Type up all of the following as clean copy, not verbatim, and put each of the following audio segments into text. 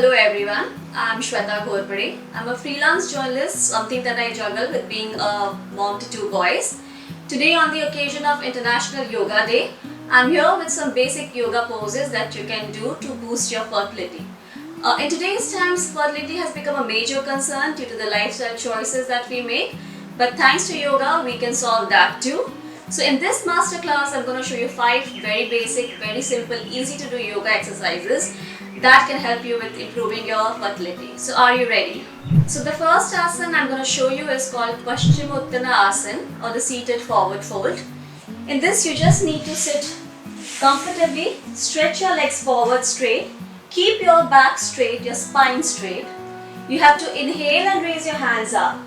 Hello everyone, I'm Shweta Ghorpade. I'm a freelance journalist, something that I juggle with being a mom to two boys. Today on the occasion of International Yoga Day, I'm here with some basic yoga poses that you can do to boost your fertility. In today's times, fertility has become a major concern due to the lifestyle choices that we make, but thanks to yoga, we can solve that too. So in this masterclass, I'm going to show you 5 very basic, very simple, easy to do yoga exercises that can help you with improving your fertility. So are you ready? So the first asana I'm going to show you is called Paschimottana Asana or the seated forward fold. In this you just need to sit comfortably, stretch your legs forward straight, keep your back straight, your spine straight. You have to inhale and raise your hands up,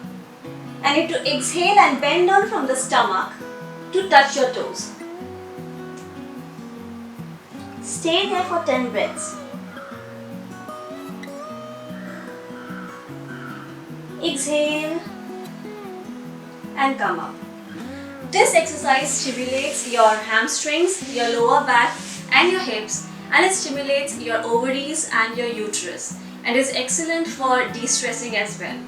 and you have to exhale and bend down from the stomach to touch your toes. Stay there for 10 breaths. Exhale and come up. This exercise stimulates your hamstrings, your lower back and your hips, and it stimulates your ovaries and your uterus, and is excellent for de-stressing as well.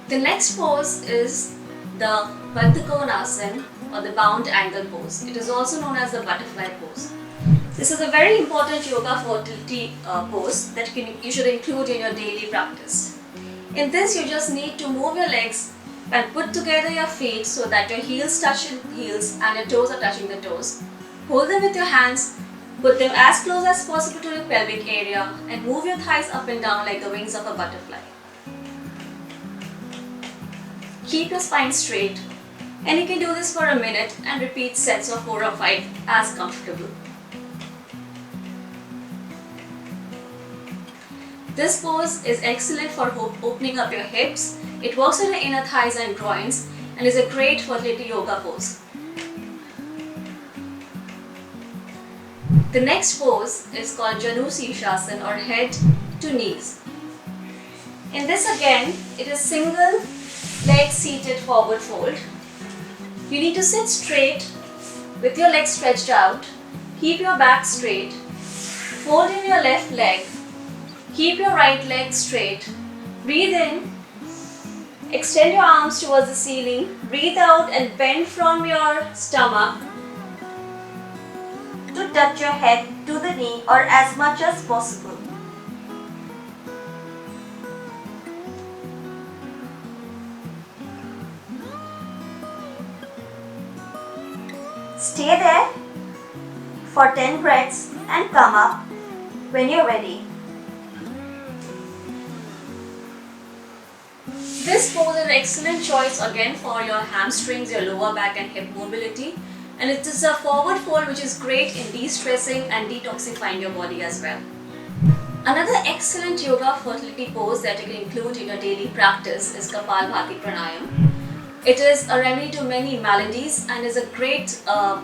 The next pose is the Baddha Konasana or the bound angle pose. It is also known as the butterfly pose. This is a very important yoga fertility pose that you should include in your daily practice. In this, you just need to move your legs and put together your feet so that your heels touch your heels and your toes are touching the toes. Hold them with your hands, put them as close as possible to your pelvic area, and move your thighs up and down like the wings of a butterfly. Keep your spine straight, and you can do this for a minute and repeat sets of 4 or 5 as comfortable. This pose is excellent for opening up your hips. It works on your inner thighs and groins and is a great fertility yoga pose. The next pose is called Janu Shirshasana or head to knees. In this again, it is single leg seated forward fold. You need to sit straight with your legs stretched out. Keep your back straight. Fold in your left leg. Keep your right leg straight. Breathe in. Extend your arms towards the ceiling. Breathe out and bend from your stomach to touch your head to the knee or as much as possible. Stay there for 10 breaths and come up when you're ready. This pose is an excellent choice again for your hamstrings, your lower back and hip mobility, and it is a forward fold which is great in de-stressing and detoxifying your body as well. Another excellent yoga fertility pose that you can include in your daily practice is Kapalbhati Pranayam. It is a remedy to many maladies and is a great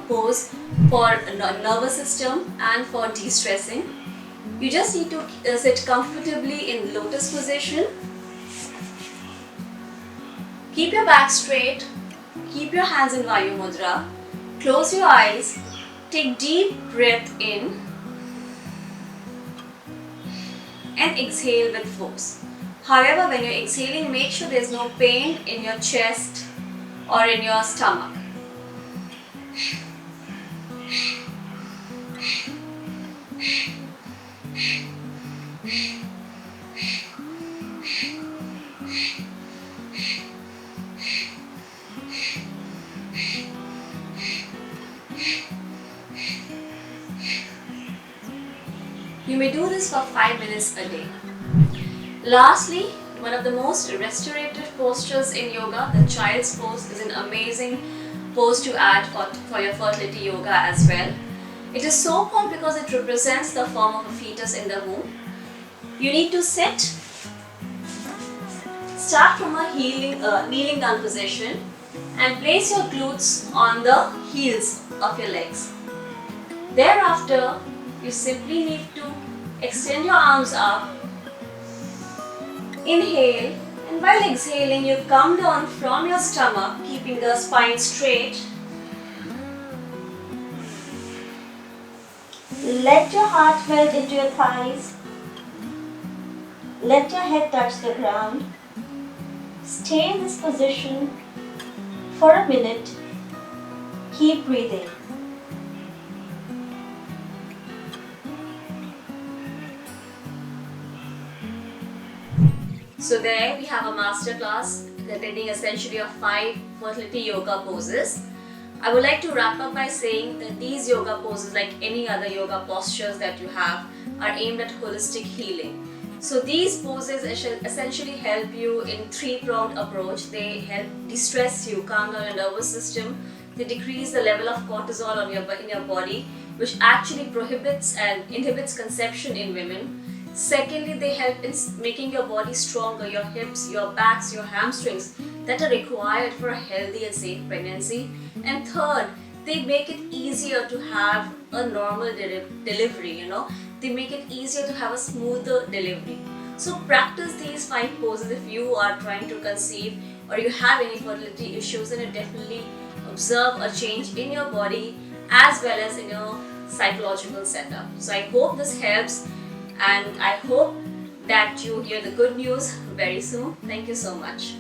pose for nervous system and for de-stressing. You just need to sit comfortably in lotus position. Keep your back straight, keep your hands in Vayu Mudra, close your eyes, take deep breath in and exhale with force. However, when you're exhaling, make sure there's no pain in your chest or in your stomach. You may do this for 5 minutes a day. Lastly, one of the most restorative postures in yoga, the child's pose, is an amazing pose to add for your fertility yoga as well. It is so called because it represents the form of a fetus in the womb. You need to sit, start from a kneeling down position and place your glutes on the heels of your legs. Thereafter, you simply need to extend your arms up, inhale, and while exhaling you come down from your stomach, keeping the spine straight. Let your heart melt into your thighs. Let your head touch the ground. Stay in this position for a minute. Keep breathing. So there we have a master class containing essentially of 5 fertility yoga poses. I would like to wrap up by saying that these yoga poses, like any other yoga postures that you have, are aimed at holistic healing. So these poses essentially help you in 3-pronged approach. They help de-stress you, calm down your nervous system. They decrease the level of cortisol in your body, which actually prohibits and inhibits conception in women. Secondly, they help in making your body stronger, your hips, your backs, your hamstrings that are required for a healthy and safe pregnancy. And third, they make it easier to have a normal delivery. They make it easier to have a smoother delivery. So practice these 5 poses if you are trying to conceive or you have any fertility issues, and you definitely observe a change in your body as well as in your psychological setup. So I hope this helps, and I hope that you hear the good news very soon. Thank you so much.